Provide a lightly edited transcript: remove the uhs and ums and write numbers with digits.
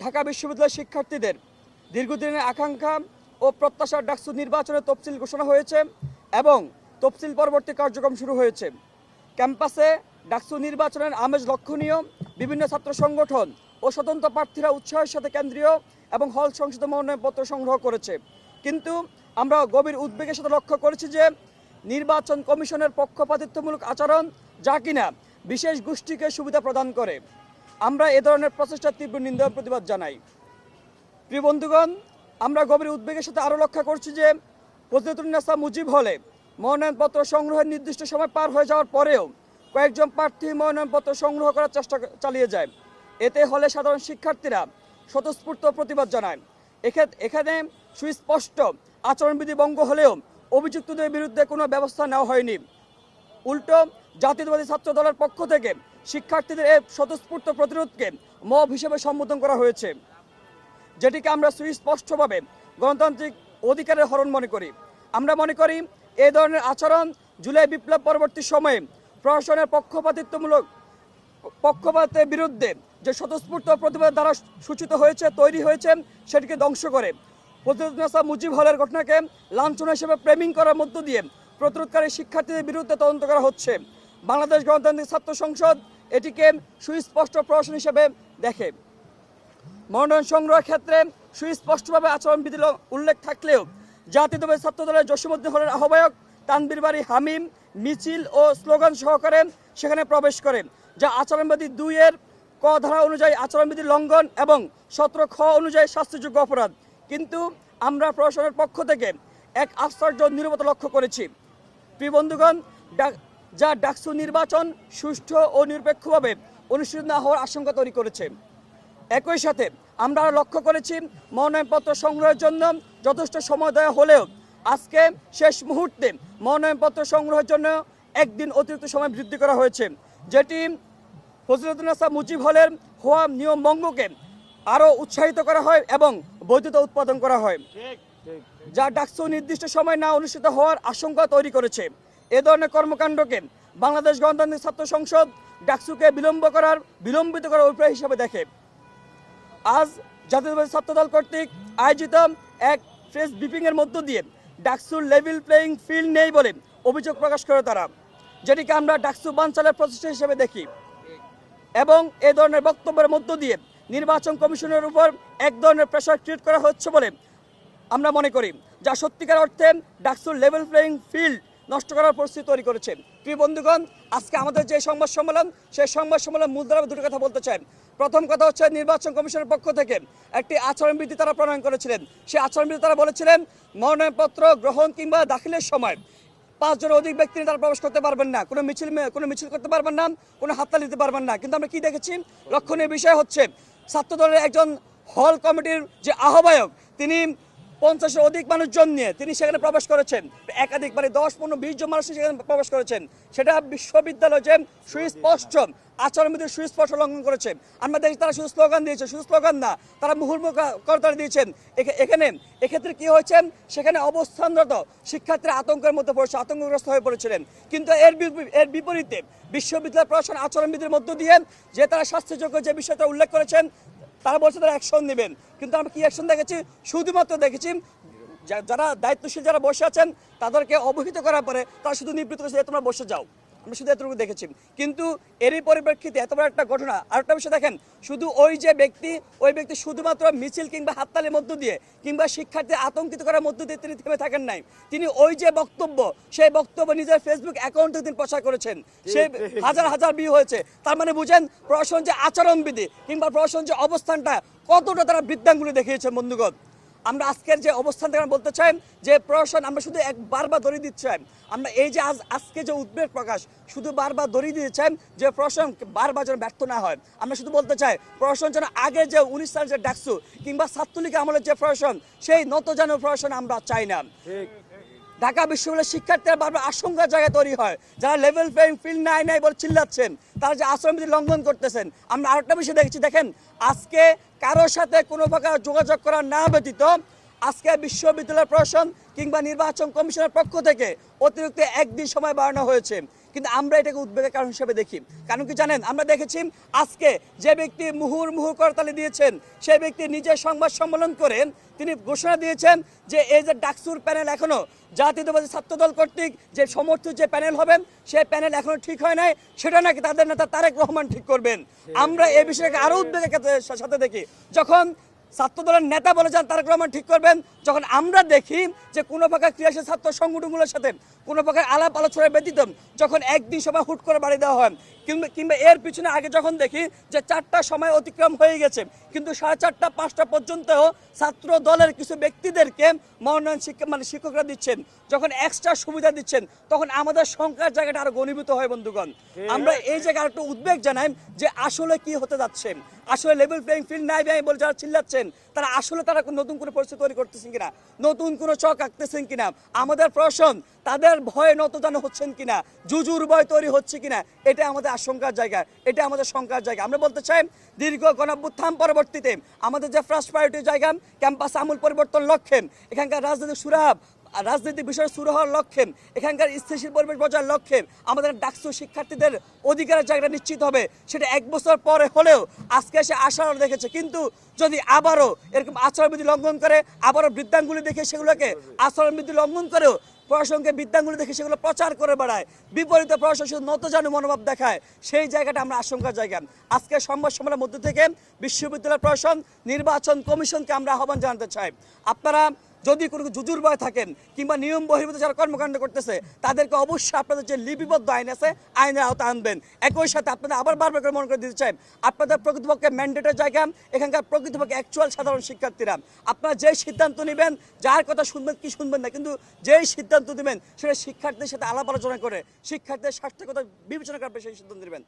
ঢাকা বিশ্ববিদ্যালয়ের শিক্ষার্থীদের দীর্ঘদিনের আকাঙ্ক্ষা ও প্রত্যাশার ডাকসু নির্বাচনের তফসিল ঘোষণা হয়েছে এবং তফসিল পরবর্তী কার্যক্রম শুরু হয়েছে। ক্যাম্পাসে ডাকসু নির্বাচনের আমেজ লক্ষণীয়। বিভিন্ন ছাত্র সংগঠন ও স্বতন্ত্র প্রার্থীরা উৎসাহের সাথে কেন্দ্রীয় এবং হল সংসদে মনোনয়নপত্র সংগ্রহ করেছে। কিন্তু আমরা গভীর উদ্বেগের সাথে লক্ষ্য করেছি যে নির্বাচন কমিশনের পক্ষপাতিত্বমূলক আচরণ, যা কিনা বিশেষ গোষ্ঠীকে সুবিধা প্রদান করে। আমরা এ ধরনের প্রচেষ্টার তীব্র নিন্দা প্রতিবাদ জানাই। প্রিয় বন্ধুগণ, আমরা গভীর উদ্বেগের সাথে আরও লক্ষ্য করছি যে ফজলুন্নেসা মুজিব হলে মনোনয়নপত্র সংগ্রহের নির্দিষ্ট সময় পার হয়ে যাওয়ার পরেও কয়েকজন প্রার্থী মনোনয়নপত্র সংগ্রহ করার চেষ্টা চালিয়ে যায়। এতে হলে সাধারণ শিক্ষার্থীরা স্বতঃস্ফূর্ত প্রতিবাদ জানায়। এখানে সুস্পষ্ট আচরণবিধি ভঙ্গ হলেও অভিযুক্তদের বিরুদ্ধে কোনো ব্যবস্থা নেওয়া হয়নি। উল্টো জাতীয়তাবাদী ছাত্র দলের পক্ষ থেকে শিক্ষার্থীদের এই স্বতঃস্ফূর্ত প্রতিরোধকে মব হিসেবে সম্বোধন করা হয়েছে, যেটিকে আমরা সুস্পষ্টভাবে গণতান্ত্রিক অধিকারের হরণ মনে করি। আমরা মনে করি এই ধরনের আচরণ জুলাই বিপ্লব পরবর্তী সময়ে প্রশাসনের পক্ষপাতের বিরুদ্ধে যে স্বতঃস্ফূর্ত প্রতিবাদ দ্বারা সূচিত হয়েছে, তৈরি হয়েছে, সেটিকে ধ্বংস করে ফজলুন্নেসা মুজিব হলের ঘটনাকে লাঞ্ছনা হিসেবে ফ্রেমিং করার মধ্য দিয়ে প্রতিরোধকারী শিক্ষার্থীদের বিরুদ্ধে তদন্ত করা হচ্ছে। বাংলাদেশ গণতান্ত্রিক ছাত্র সংসদ এটিকে সুস্পষ্ট প্রহসন হিসেবে দেখে। মনোনয়ন সংগ্রহের ক্ষেত্রে সুস্পষ্টভাবে আচরণবিধি উল্লেখ থাকলেও জাতীয়তাবাদী ছাত্র দলের জসীমউদ্দিন হলের আহ্বায়ক তানভীর বারী হামিম মিছিল ও স্লোগান সহকারে সেখানে প্রবেশ করেন, যা আচরণবিধি 2-এর ক ধারা অনুযায়ী আচরণবিধি লঙ্ঘন এবং 17 খ অনুযায়ী শাস্তিযোগ্য অপরাধ। কিন্তু আমরা প্রশাসনের পক্ষ থেকে এক আশ্চর্য নীরবতা লক্ষ্য করেছি। প্রিয় বন্ধুগণ, যা ডাকসু নির্বাচন সুষ্ঠু ও নিরপেক্ষভাবে অনুষ্ঠিত না হওয়ার আশঙ্কা তৈরি করেছে। একই সাথে আমরা লক্ষ্য করেছি মনোনয়নপত্র সংগ্রহের জন্য যথেষ্ট সময় দেওয়া হলেও আজকে শেষ মুহূর্তে মনোনয়নপত্র সংগ্রহের জন্য একদিন অতিরিক্ত সময় বৃদ্ধি করা হয়েছে, যেটি ফজলুন্নেসা মুজিব হলের হওয়া নিয়ম ভঙ্গকে আরও উৎসাহিত করা হয় এবং বৈধতা উৎপাদন করা হয়, যা ডাকসু নির্দিষ্ট সময় না অনুষ্ঠিত হওয়ার আশঙ্কা তৈরি করেছে। এ ধরনের কর্মকাণ্ডকে বাংলাদেশ গণতান্ত্রিক ছাত্র সংসদ ডাকসুকে বিলম্বিত করার উপায় হিসেবে দেখে। আজ জাতীয়তাবাদী ছাত্রদল কর্তৃক আয়োজিত এক প্রেস ব্রিফিংয়ের মধ্য দিয়ে ডাকসুর লেভেল প্লেয়িং ফিল্ড নেই বলে অভিযোগ প্রকাশ করে তারা, যেটিকে আমরা ডাকসু বানচালের প্রচেষ্টা হিসেবে দেখি। এবং এ ধরনের বক্তব্যের মধ্য দিয়ে নির্বাচন কমিশনের উপর এক ধরনের প্রেশার ক্রিয়েট করা হচ্ছে বলে আমরা মনে করি, যা সত্যিকার অর্থে ডাকসুর লেভেল প্লেয়িং ফিল্ড নষ্ট করার পরিস্থিতি তৈরি করেছে। প্রিয় বন্ধুগণ, আজকে আমাদের যে সংবাদ সম্মেলন, সেই সংবাদ সম্মেলন মূল দ্বারা দুটো কথা বলতে চাই। প্রথম কথা হচ্ছে নির্বাচন কমিশনের পক্ষ থেকে একটি আচরণবিধি তারা প্রণয়ন করেছিলেন। সেই আচরণবিধি তারা বলেছিলেন মনোনয়নপত্র গ্রহণ কিংবা দাখিলের সময় 5 জনের অধিক ব্যক্তি তারা প্রবেশ করতে পারবেন না, কোনো মিছিল করতে পারবেন না, কোনো হাততালি দিতে পারবেন না। কিন্তু আমরা কি দেখেছি, লক্ষণীয় বিষয় হচ্ছে ছাত্রদলের একজন হল কমিটির যে আহ্বায়ক, তিনি 50-এর অধিক মানুষজন নিয়ে তিনি সেখানে প্রবেশ করেছেন। একাধিক 10, 15, 20 জন মানুষ সেখানে প্রবেশ করেছেন। সেটা বিশ্ববিদ্যালয় যে সুস্পষ্ট আচরণবিধির সুস্পষ্ট লঙ্ঘন করেছে। আমরা দেখি তারা শুধু স্লোগান দিয়েছে, শুধু স্লোগান না, তারা মুহুর্মুহ করতালি দিয়েছেন। এক্ষেত্রে কি হয়েছে, সেখানে অবস্থানরত শিক্ষার্থীরা আতঙ্কের মধ্যে পড়েছে, আতঙ্কগ্রস্ত হয়ে পড়েছিলেন। কিন্তু এর বিপরীতে বিশ্ববিদ্যালয় প্রশাসন আচরণবিধির মধ্য দিয়ে যে তারা শাস্তিযোগ্য যে বিষয়টা উল্লেখ করেছেন, তারা বলছে তারা অ্যাকশন নেবেন। কিন্তু আমরা কি অ্যাকশন দেখেছি? শুধুমাত্র দেখেছি যারা দায়িত্বশীল যারা বসে আছেন তাদেরকে অবহিত করার পরে তারা শুধু নিবৃত্ত করেছে, তোমরা বসে যাও। আমরা শুধু এতটুকু দেখেছি। কিন্তু এরই পরিপ্রেক্ষিতে এত বড় একটা ঘটনা। আরেকটা বিষয় দেখেন, শুধু ওই ব্যক্তি শুধুমাত্র মিছিল কিংবা হাততালির মধ্য দিয়ে কিংবা শিক্ষার্থী আতঙ্কিত করার মধ্য দিয়ে তিনি থেমে থাকেন নাই। তিনি ওই যে বক্তব্য, সেই বক্তব্য নিজের ফেসবুক অ্যাকাউন্টে তিনি প্রচার করেছেন। সে হাজার ভিউ হয়েছে। তার মানে বুঝেন প্রশাসন যে আচরণবিধি কিংবা প্রশাসন যে অবস্থানটা কতটা তারা বৃদ্ধাঙ্গুলি দেখিয়েছেন। বন্ধুগণ, আমরা আজকের যে অবস্থান থেকে বলতে চাই যে প্রশাসন, আমরা শুধু বারবার ধরিয়ে দিচ্ছি, আমরা এই যে আজকে যে উদ্বেগ প্রকাশ, শুধু বারবার ধরিয়ে দিয়েছেন যে প্রশাসন বারবার যেন ব্যর্থ না হয়। আমরা শুধু বলতে চাই প্রশাসন যেন আগে যে 19 সালের যে ডাকসু কিংবা ছাত্রলীগ আমলের যে প্রশাসন, সেই নতজানু প্রশাসন আমরা চাই না। ঢাকা বিশ্ববিদ্যালয়ের শিক্ষার্থীরা বারবার আশঙ্কার জায়গা তৈরি হয়, যারা লেভেল প্লেইং ফিল্ড নাই বলে চিল্লাচ্ছেন, তারা যে আচরণবিধি লঙ্ঘন করতেছেন। আমরা আরেকটা বিষয় দেখেছি, দেখেন আজকে কারোর সাথে কোনো প্রকার যোগাযোগ করা না ব্যতীত আজকে বিশ্ববিদ্যালয় প্রশাসন কিংবা নির্বাচন কমিশনের পক্ষ থেকে অতিরিক্ত একদিন সময় বাড়ানো হয়েছে। কিন্তু আমরা এটাকে উদ্বেগের কারণ হিসেবে দেখি। কারণ কি জানেন, আমরা দেখেছি আজকে যে ব্যক্তি মুহুর্মুহু করতালি দিয়েছেন সেই ব্যক্তি নিজে সংবাদ সম্মেলন করে তিনি ঘোষণা দিয়েছেন যে এই যে ডাকসুর প্যানেল এখনো জাতীয়তাবাদী ছাত্রদল কর্তৃক যে সমর্থিত যে প্যানেল হবেন সেই প্যানেল এখনো ঠিক হয় নাই, সেটা নাকি তাদের নেতা তারেক রহমান ঠিক করবেন। আমরা এই বিষয়কে আরো উদ্বেগের সাথে দেখি, যখন ছাত্রদলের নেতা বলে যান তারেক রহমান ঠিক করবেন, যখন আমরা দেখি যে কোনো প্রকার ক্রিয়াশীল ছাত্র সংগঠনগুলোর সাথে কোনো প্রকার আলাপ আলোচনা ব্যতীত যখন একদিন সভা হুট করে বাড়ি দেওয়া হয়, কিংবা এর পিছনে আগে যখন দেখি যে 4টার সময় অতিক্রম হয়ে গেছে কিন্তু 4:30 5টা পর্যন্ত ছাত্র দলের কিছু ব্যক্তিদেরকে মনোনয়ন শিক্ষকরা দিচ্ছেন, যখন এক্সট্রা সুবিধা দিচ্ছেন, তখন আমাদের সংখ্যার জায়গাটা আরো ঘনীভূত হয়। বন্ধুগণ, আমরা এই জায়গায় একটু উদ্বেগ জানাই যে আসলে কি হতে যাচ্ছে, আসলে লেভেল প্লেইং ফিল্ড নাই বলে যারা চিল্লাচ্ছেন তারা আসলে নতুন কোনো পরিস্থিতি তৈরি করতেছেন কিনা, নতুন কোনো চক আঁকতেছেন কিনা, আমাদের প্রশাসন তাদের ভয়ে নতজানু হচ্ছেন কিনা, জুজুর ভয় তৈরি হচ্ছে কিনা, এটা আমাদের আশঙ্কার জায়গা, এটা আমাদের শঙ্কার জায়গা। আমরা বলতে চাই দীর্ঘ গণঅভ্যুত্থান পরবর্তীতে আমাদের যে ফার্স্ট প্রায়োরিটি জায়গা ক্যাম্পাস আমূল পরিবর্তন লক্ষ্যে, এখানকার রাজনৈতিক বিষয় শুরু হওয়ার লক্ষ্যে, এখানকার স্থিতিশীল পরিবেশ বজায়ের লক্ষ্যে আমাদের ডাকসু শিক্ষার্থীদের অধিকারের জায়গাটা নিশ্চিত হবে, সেটা 1 বছর পরে হলেও আজকে এসে আশার দেখেছে। কিন্তু যদি আবারও এরকম আচরণবিধি লঙ্ঘন করে, আবারও বৃদ্ধাঙ্গুলি দেখে সেগুলোকে আচরণবিধি লঙ্ঘন করেও প্রশাসনকে বৃদ্ধাঙ্গুলি দেখে সেগুলো প্রচার করে বেড়ায়, বিপরীতে প্রশাসন নতজানু মনোভাব দেখায়, সেই জায়গাটা আমরা আশঙ্কার জায়গা। আজকে সংবাদ সম্মেলনের মধ্য থেকে বিশ্ববিদ্যালয় প্রশাসন নির্বাচন কমিশনকে আমরা আহ্বান জানাতে চাই, আপনারা যদি কোনো জুজুর ভয় থাকেন কিংবা নিয়ম বহির্ভূত যারা কর্মকাণ্ড করতেছে তাদেরকে অবশ্যই আপনাদের যে লিপিবদ্ধ আইন আছে আইনের আওতা আনবেন। একই সাথে আপনাদের আবার বারবার করে মনে করে দিতে চাই, আপনাদের প্রকৃতপক্ষে ম্যান্ডেটের জায়গা এখানকার প্রকৃতপক্ষে অ্যাকচুয়াল সাধারণ শিক্ষার্থীরা, আপনারা যেই সিদ্ধান্ত নেবেন, যার কথা শুনবেন কি শুনবেন না, কিন্তু যেই সিদ্ধান্ত নেবেন সেটা শিক্ষার্থীদের সাথে আলাপ আলোচনা করে শিক্ষার্থীদের স্বাস্থ্যের কথা বিবেচনা করে সেই সিদ্ধান্ত নেবেন।